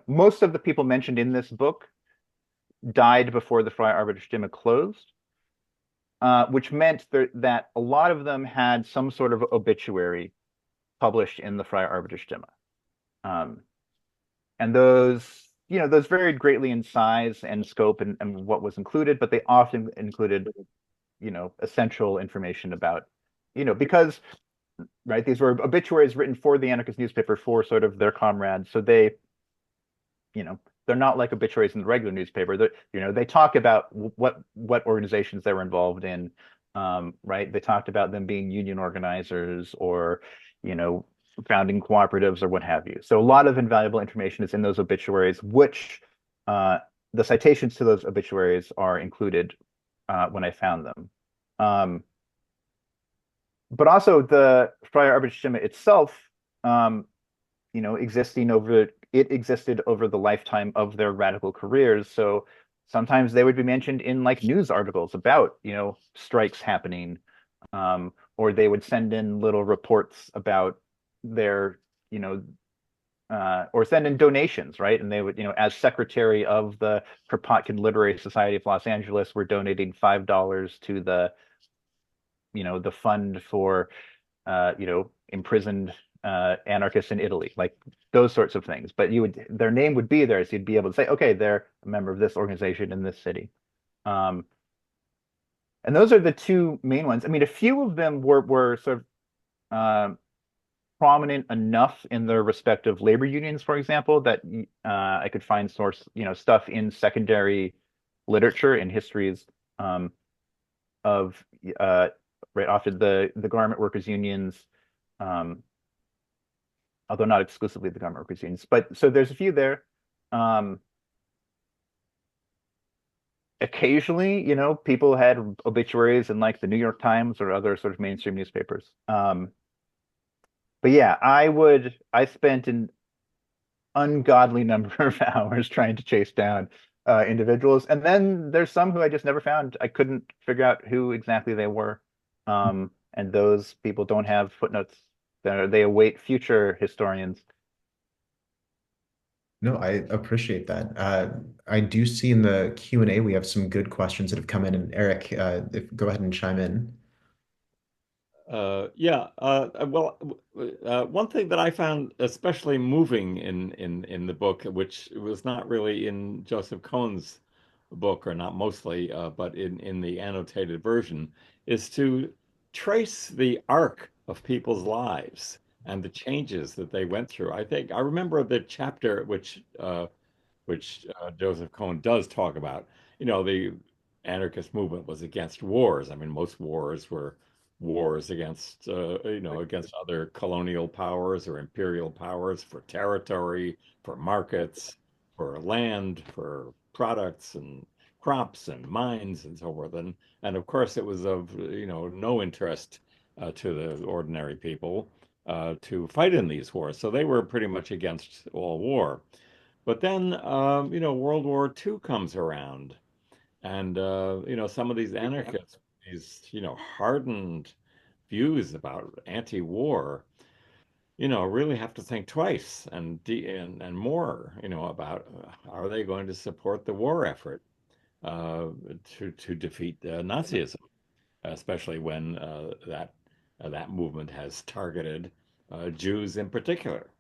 [SPEAKER 2] most of the people mentioned in this book died before the Freie Arbeiterstimme closed, which meant that a lot of them had some sort of obituary published in the Freie Arbeiterstimme. Um, and those varied greatly in size and scope and what was included, but they often included, essential information about, because, right, these were obituaries written for the anarchist newspaper for sort of their comrades. So you know, they're not like obituaries in the regular newspaper. They talk about what organizations they were involved in, right? They talked about them being union organizers or, you know, founding cooperatives or what have you. So a lot of invaluable information is in those obituaries, which the citations to those obituaries are included when I found them. But also the Freie Arbeiterstimme itself, um, it existed over the lifetime of their radical careers. So sometimes they would be mentioned in like news articles about, strikes happening, or they would send in little reports about their, or send in donations, right? And they would, as secretary of the Kropotkin Literary Society of Los Angeles, we're donating $5 to the fund for, imprisoned anarchists in Italy, like those sorts of things. But their name would be there, so you'd be able to say, okay, they're a member of this organization in this city. And those are the two main ones. I mean, a few of them were sort of prominent enough in their respective labor unions, for example, that I could find stuff in secondary literature and histories of right often the garment workers unions, um, although not exclusively the garment workers unions. But so there's a few there. Um, Occasionally, people had obituaries in like the New York Times or other sort of mainstream newspapers. But yeah, I spent an ungodly number of hours trying to chase down individuals. And then there's some who I just never found. I couldn't figure out who exactly they were. And those people don't have footnotes. They await future historians.
[SPEAKER 1] No, I appreciate that. I do see in the Q&A we have some good questions that have come in. And Eric, go ahead and chime in.
[SPEAKER 3] Yeah. Well, one thing that I found especially moving in the book, which was not really in Joseph Cohen's book, or not mostly, but in the annotated version, is to trace the arc of people's lives and the changes that they went through. I think I remember the chapter which Joseph Cohen does talk about. The anarchist movement was against wars. I mean, most wars were wars against against other colonial powers or imperial powers for territory, for markets, for land, for products and crops and mines and so forth. And of course, it was of no interest to the ordinary people to fight in these wars. So they were pretty much against all war. But then, World War II comes around, and some of these anarchists, these hardened views about anti-war, really have to think twice and more, about are they going to support the war effort uh, to defeat Nazism, especially when that movement has targeted Jews in particular.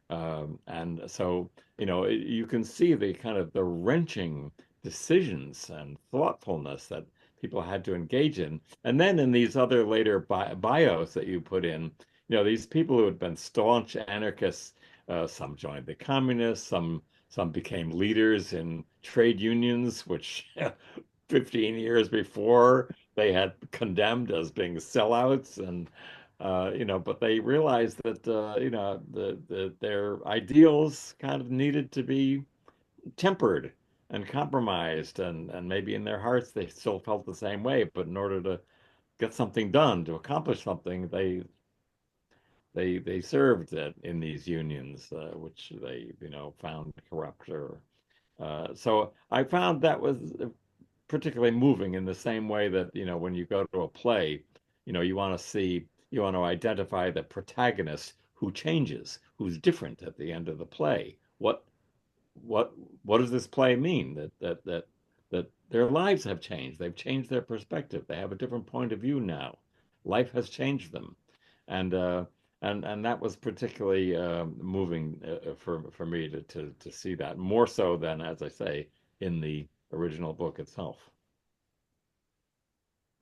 [SPEAKER 3] And so, you can see the kind of the wrenching decisions and thoughtfulness that people had to engage in. And then in these other later bios that you put in, these people who had been staunch anarchists, some joined the communists, some became leaders in trade unions, which 15 years before they had condemned as being sellouts and but they realized that their ideals kind of needed to be tempered and compromised, and maybe in their hearts they still felt the same way, but in order to get something done, to accomplish something, they served in these unions, which they found corrupt or so I found that was particularly moving in the same way that, when you go to a play, you want to identify the protagonist who changes, who's different at the end of the play. What what does this play mean? That their lives have changed. They've changed their perspective. They have a different point of view now. Life has changed them, and and that was particularly moving for me to see that more so than, as I say, in the original book itself.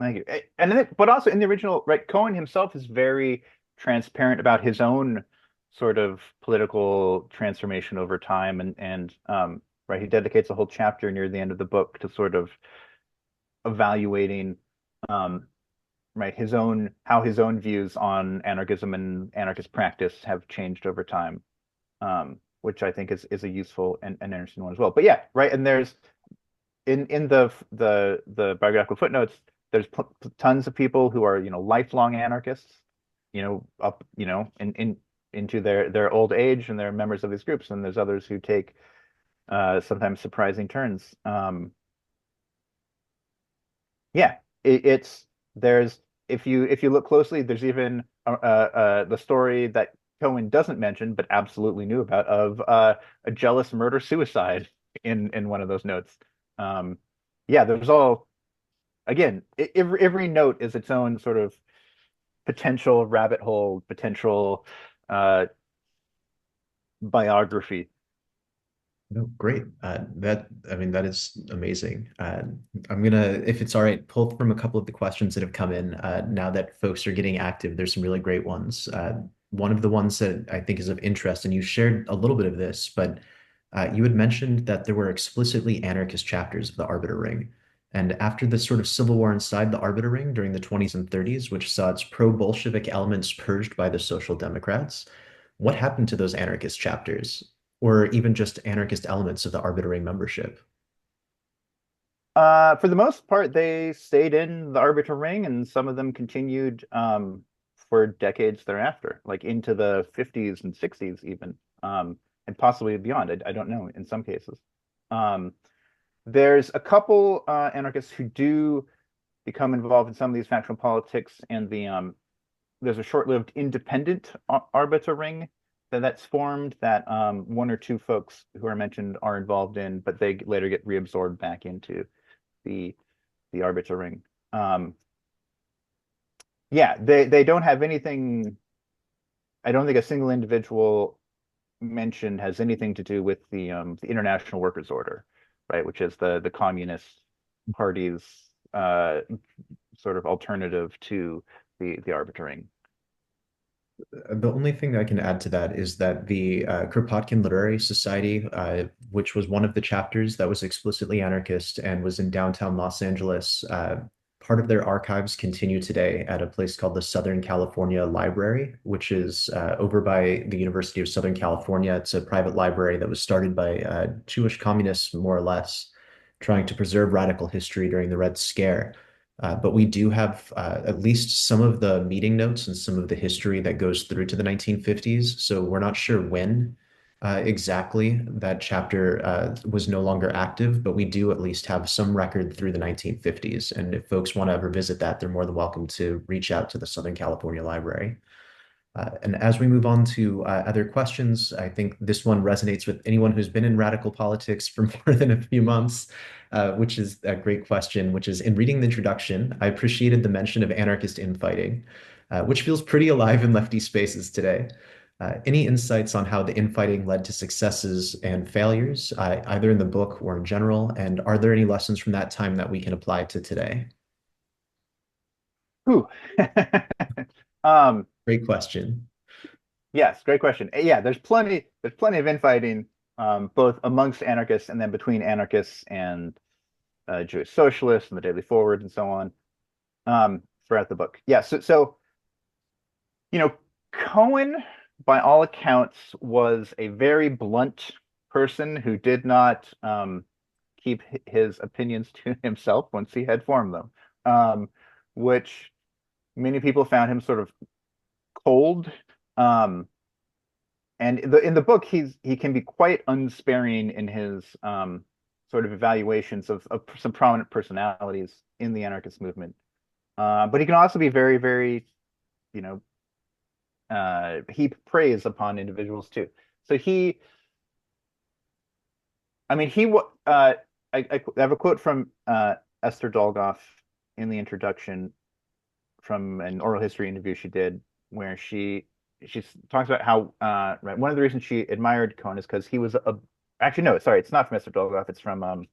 [SPEAKER 2] Thank you. But also in the original, right, Cohen himself is very transparent about his own sort of political transformation over time, and right, he dedicates a whole chapter near the end of the book to sort of evaluating um, right, his own views on anarchism and anarchist practice have changed over time, which I think is a useful and interesting one as well. But yeah, right, and there's in the biographical footnotes, there's tons of people who are lifelong anarchists, up in into their old age, and they're members of these groups, and there's others who take sometimes surprising turns. Yeah, it's there's if you look closely, there's even the story that Cohen doesn't mention but absolutely knew about of a jealous murder suicide in one of those notes. Um, yeah, there's all again, every note is its own sort of potential rabbit hole, potential uh, biography.
[SPEAKER 1] No, great. I mean, that is amazing. I'm gonna, if it's all right, pull from a couple of the questions that have come in. Now that folks are getting active, there's some really great ones. One of the ones that I think is of interest, and you shared a little bit of this, but you had mentioned that there were explicitly anarchist chapters of the Arbiter Ring. And after the sort of civil war inside the Arbiter Ring during the 20s and 30s, which saw its pro-Bolshevik elements purged by the Social Democrats, what happened to those anarchist chapters? Or even just anarchist elements of the Arbiter membership?
[SPEAKER 2] For the most part, they stayed in the Arbiter Ring, and some of them continued for decades thereafter, like into the 50s and 60s even, and possibly beyond. I don't know in some cases. Um, there's a couple anarchists who do become involved in some of these factional politics, and there's a short-lived independent Arbiter Ring that's formed that one or two folks who are mentioned are involved in, but they later get reabsorbed back into the Arbeter Ring. Yeah, they don't have anything. I don't think a single individual mentioned has anything to do with the International Workers' Order, right, which is the Communist Party's sort of alternative to the Arbeter Ring.
[SPEAKER 1] The only thing that I can add to that is that the Kropotkin Literary Society, which was one of the chapters that was explicitly anarchist and was in downtown Los Angeles, part of their archives continue today at a place called the Southern California Library, which is over by the University of Southern California. It's a private library that was started by Jewish communists, more or less, trying to preserve radical history during the Red Scare. But we do have at least some of the meeting notes and some of the history that goes through to the 1950s. So we're not sure when exactly that chapter was no longer active, but we do at least have some record through the 1950s. And if folks want to ever visit that, they're more than welcome to reach out to the Southern California Library. And as we move on to other questions, I think this one resonates with anyone who's been in radical politics for more than a few months, which is a great question, which is in reading the introduction, I appreciated the mention of anarchist infighting, which feels pretty alive in lefty spaces today. Any insights on how the infighting led to successes and failures, either in the book or in general? And are there any lessons from that time that we can apply to today?
[SPEAKER 2] Ooh.
[SPEAKER 1] Great question.
[SPEAKER 2] Yes, great question. Yeah, there's plenty of infighting, both amongst anarchists and then between anarchists and Jewish socialists and the Daily Forward and so on, throughout the book. Yeah, so you know, Cohen, by all accounts, was a very blunt person who did not keep his opinions to himself once he had formed them, which many people found him sort of cold. Um, and in the book, he can be quite unsparing in his sort of evaluations of some prominent personalities in the anarchist movement. But he can also be very, very, you know, heap praise upon individuals too. So I mean, I have a quote from Esther Dolgoff in the introduction from an oral history interview she did, where she talks about how right, one of the reasons she admired Cohen is because he was a actually no, sorry, it's not from Esther Dolgoff, it's from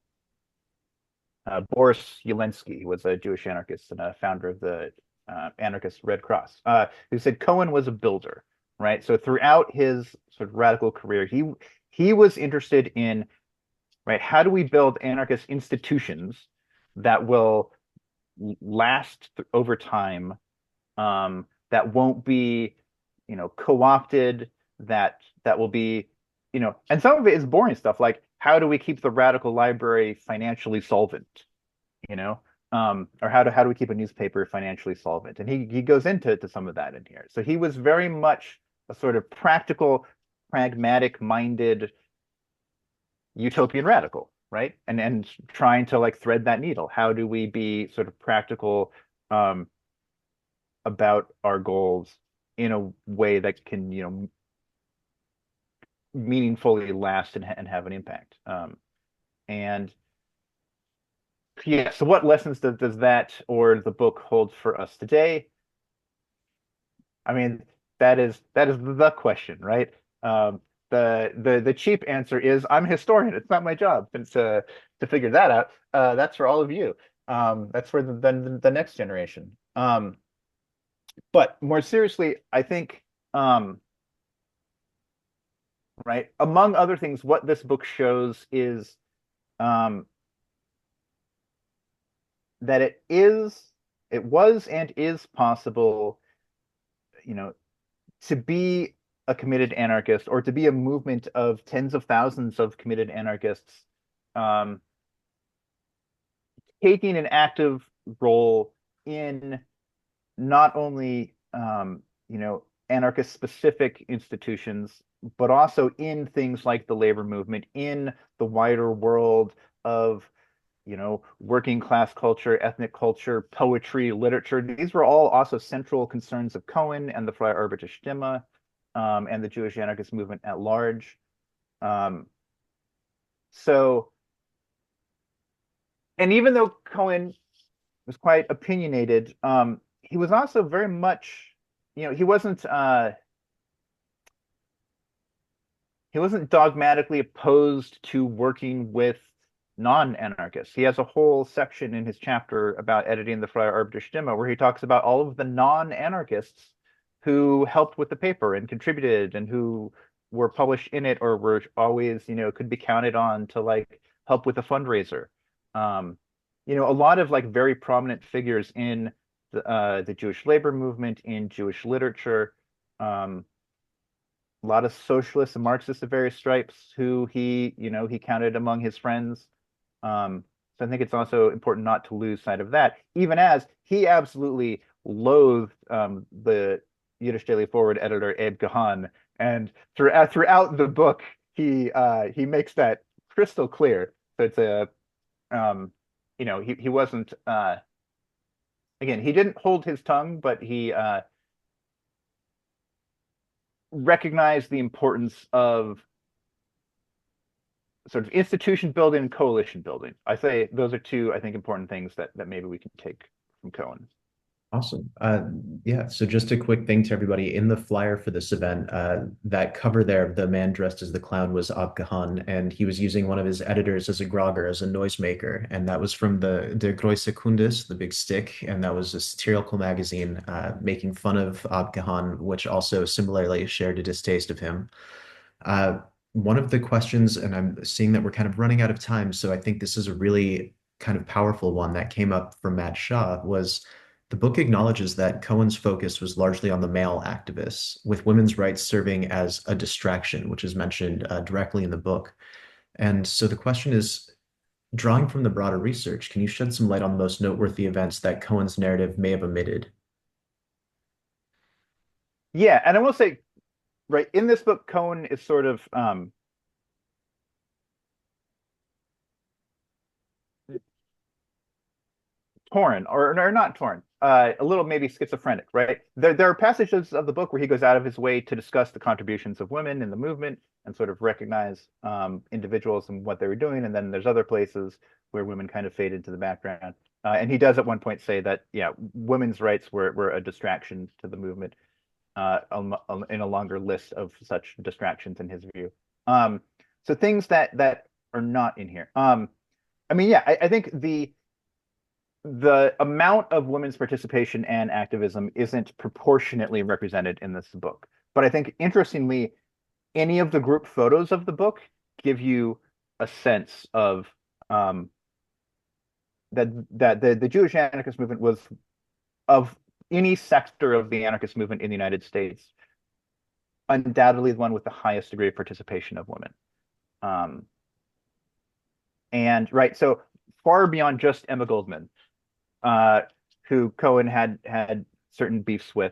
[SPEAKER 2] Boris Yelensky, who was a Jewish anarchist and a founder of the anarchist Red Cross, who said Cohen was a builder, right? So throughout his sort of radical career, he was interested in, right, how do we build anarchist institutions that will last over time, that won't be, co-opted, that will be, and some of it is boring stuff like how do we keep the radical library financially solvent, or how do we keep a newspaper financially solvent? And he goes into some of that in here. So he was very much a sort of practical, pragmatic minded utopian radical, right? And trying to like thread that needle. How do we be sort of practical about our goals in a way that can, meaningfully last and have an impact. And yeah, so what lessons does that or the book hold for us today? I mean, that is the question, right? The cheap answer is I'm a historian. It's not my job to figure that out. That's for all of you. That's for the next generation. But more seriously, I think, right, among other things, what this book shows is that it was and is possible, to be a committed anarchist or to be a movement of tens of thousands of committed anarchists, taking an active role in not only anarchist specific institutions, but also in things like the labor movement, in the wider world of working class culture, ethnic culture, poetry, literature. These were all also central concerns of Cohen and the Freie Arbeiter Stimme, and the Jewish anarchist movement at large. So, and even though Cohen was quite opinionated, he was also very much, he wasn't dogmatically opposed to working with non-anarchists. He has a whole section in his chapter about editing the Freie Arbeiter Stimme where he talks about all of the non-anarchists who helped with the paper and contributed and who were published in it or were always, could be counted on to like help with a fundraiser. a lot of like very prominent figures in the Jewish labor movement, in Jewish literature, a lot of socialists and Marxists of various stripes who he counted among his friends. So I think it's also important not to lose sight of that, even as he absolutely loathed the Yiddish Daily Forward editor Abe Gahan, and throughout the book he makes that crystal clear. So it's a he wasn't again, he didn't hold his tongue, but he recognized the importance of sort of institution building and coalition building. I say those are two, I think, important things that maybe we can take from Cohen.
[SPEAKER 1] Awesome. Yeah, so just a quick thing to everybody in the flyer for this event, that cover there, the man dressed as the clown was Ab Gahan, and he was using one of his editors as a grogger, as a noisemaker, and that was from the De Grosse Kundes, the big stick, and that was a satirical magazine making fun of Ab Gahan, which also similarly shared a distaste of him. Uh, One of the questions, and I'm seeing that we're kind of running out of time, so I think this is a really kind of powerful one that came up from Matt Shaw, was the book acknowledges that Cohen's focus was largely on the male activists, with women's rights serving as a distraction, which is mentioned directly in the book. And so the question is, drawing from the broader research, can you shed some light on the most noteworthy events that Cohen's narrative may have omitted?
[SPEAKER 2] Yeah, and I will say, right, in this book, Cohen is sort of torn, or not torn, a little maybe schizophrenic, right? There are passages of the book where he goes out of his way to discuss the contributions of women in the movement and sort of recognize individuals and what they were doing. And then there's other places where women kind of fade into the background. And he does at one point say that, yeah, women's rights were a distraction to the movement in a longer list of such distractions in his view. So things that are not in here. I mean, yeah, I think the amount of women's participation and activism isn't proportionately represented in this book. But I think interestingly, any of the group photos of the book give you a sense of that the Jewish anarchist movement was, of any sector of the anarchist movement in the United States, undoubtedly the one with the highest degree of participation of women. And right, so far beyond just Emma Goldman, who Cohen had certain beefs with.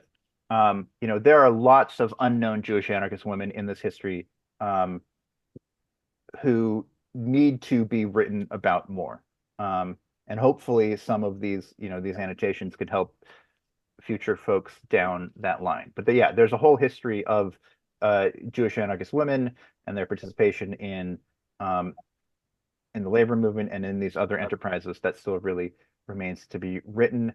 [SPEAKER 2] There are lots of unknown Jewish anarchist women in this history who need to be written about more. And hopefully some of these annotations could help future folks down that line. But yeah, there's a whole history of Jewish anarchist women and their participation in the labor movement and in these other enterprises that still really remains to be written.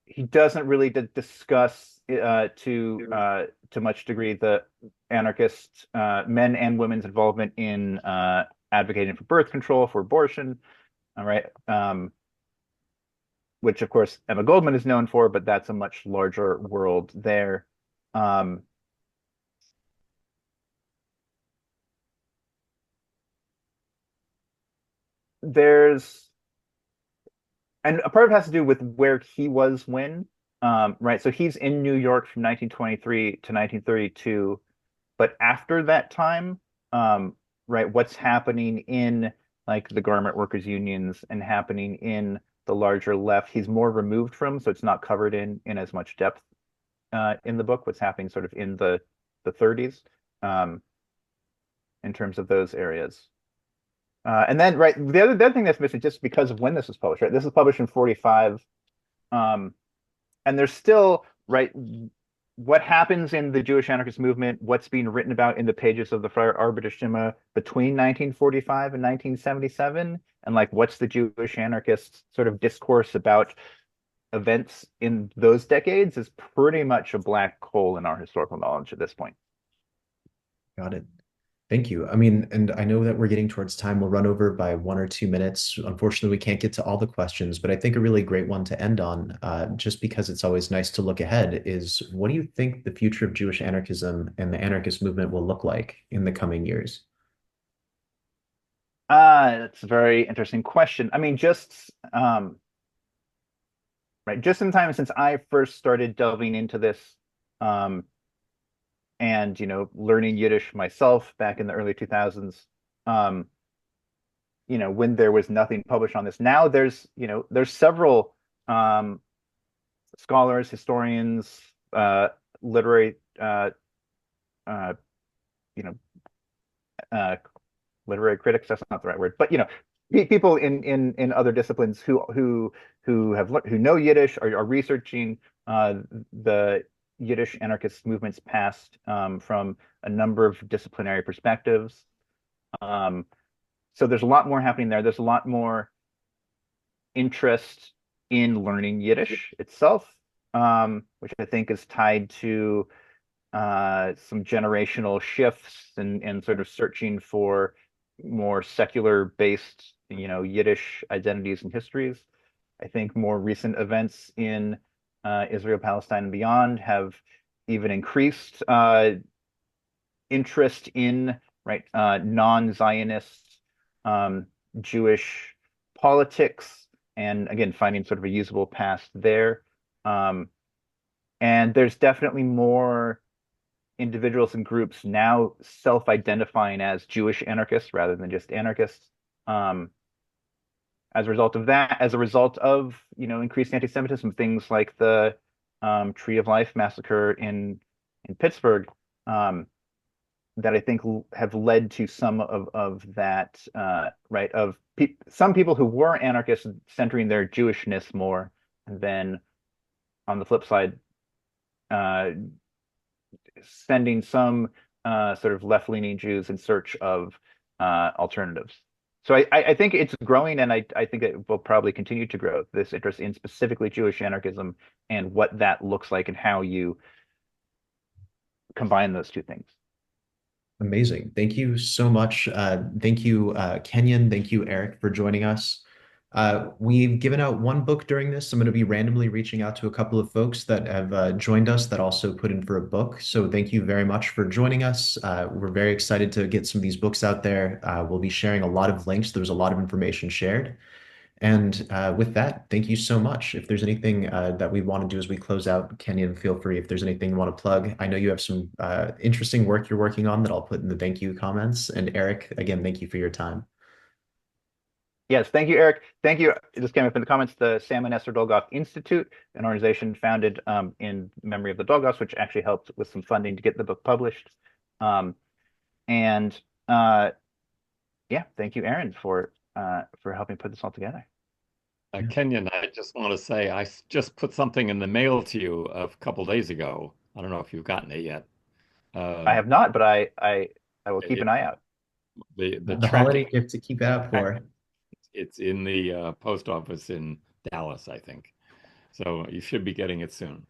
[SPEAKER 2] He doesn't really discuss to much degree the anarchist men and women's involvement in advocating for birth control, for abortion. All right. Which of course Emma Goldman is known for, but that's a much larger world there. There's and a part of it has to do with where he was when, right? So he's in New York from 1923 to 1932, but after that time, right, what's happening in like the garment workers unions and happening in the larger left, he's more removed from, so it's not covered in as much depth in the book. What's happening sort of in the 30s in terms of those areas. And then, right, the other thing that's missing, just because of when this was published, right? This was published in 45. And there's still, right, what happens in the Jewish anarchist movement, what's being written about in the pages of the Freie Arbeiterstimme between 1945 and 1977, and like what's the Jewish anarchist sort of discourse about events in those decades is pretty much a black hole in our historical knowledge at this point.
[SPEAKER 1] Got it. Thank you. I mean, and I know that we're getting towards time. We'll run over by 1 or 2 minutes. Unfortunately, we can't get to all the questions, but I think a really great one to end on, just because it's always nice to look ahead, is what do you think the future of Jewish anarchism and the anarchist movement will look like in the coming years?
[SPEAKER 2] That's a very interesting question. I mean, just right, just in time since I first started delving into this, um, and learning Yiddish myself back in the early 2000s, um, when there was nothing published on this. Now there's several um, scholars, historians, literary, uh, you know, uh, literary critics. That's not the right word, but people in other disciplines who know Yiddish, are researching the Yiddish anarchist movement's past, from a number of disciplinary perspectives. Um, so there's a lot more happening there. There's a lot more interest in learning Yiddish itself, which I think is tied to some generational shifts and sort of searching for more secular based, Yiddish identities and histories. I think more recent events in Israel, Palestine, and beyond have even increased interest in non-Zionist um, Jewish politics, and again finding sort of a usable past there. Um, and there's definitely more individuals and groups now self-identifying as Jewish anarchists rather than just anarchists. Um, as a result of that, as a result of increased anti-Semitism, things like the Tree of Life massacre in Pittsburgh, that I think have led to some of that, right, of pe some people who were anarchists centering their Jewishness more, and then on the flip side, uh, sending some sort of left-leaning Jews in search of alternatives. So I think it's growing, and I think it will probably continue to grow, this interest in specifically Jewish anarchism and what that looks like and how you combine those two things.
[SPEAKER 1] Amazing. Thank you so much. Thank you, Kenyon. Thank you, Eric, for joining us. We've given out one book during this. I'm going to be randomly reaching out to a couple of folks that have joined us that also put in for a book. So thank you very much for joining us. We're very excited to get some of these books out there. We'll be sharing a lot of links. There's a lot of information shared. And with that, thank you so much. If there's anything that we want to do as we close out, Kenyon, feel free. If there's anything you want to plug, I know you have some interesting work you're working on that I'll put in the thank you comments. And Eric, again, thank you for your time.
[SPEAKER 2] Yes, thank you, Eric. Thank you. This came up in the comments. The Sam and Esther Dolgoff Institute, an organization founded in memory of the Dolgoffs, which actually helped with some funding to get the book published. Um, and yeah, thank you, Aaron, for helping put this all together.
[SPEAKER 1] Yeah.
[SPEAKER 3] Kenyon, I just want to say just put something in the mail to you a couple days ago. I don't know if you've gotten it yet.
[SPEAKER 2] I
[SPEAKER 3] Um,
[SPEAKER 2] have not, but I will keep an
[SPEAKER 3] it,
[SPEAKER 2] eye out.
[SPEAKER 3] the
[SPEAKER 1] The holiday
[SPEAKER 3] tracking,
[SPEAKER 1] gift to keep it out for.
[SPEAKER 3] it's in the post office in Dallas, I think. So you should be getting it soon.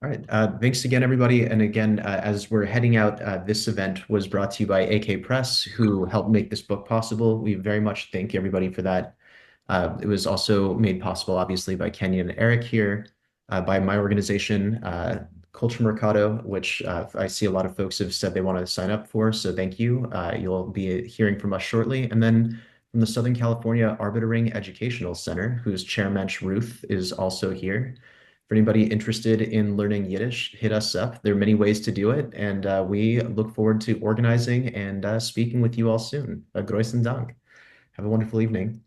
[SPEAKER 1] All right. Thanks again, everybody. And again, as we're heading out, this event was brought to you by AK Press, who helped make this book possible. We very much thank everybody for that. It was also made possible, obviously, by Kenyon and Eric here, by my organization, Culture Mercado, which I see a lot of folks have said they want to sign up for. So thank you. You'll be hearing from us shortly. And then from the Southern California Arbeter Educational Center, whose chairmensch Ruth is also here. For anybody interested in learning Yiddish, hit us up. There are many ways to do it, and we look forward to organizing and speaking with you all soon. Großen Dank. Have a wonderful evening.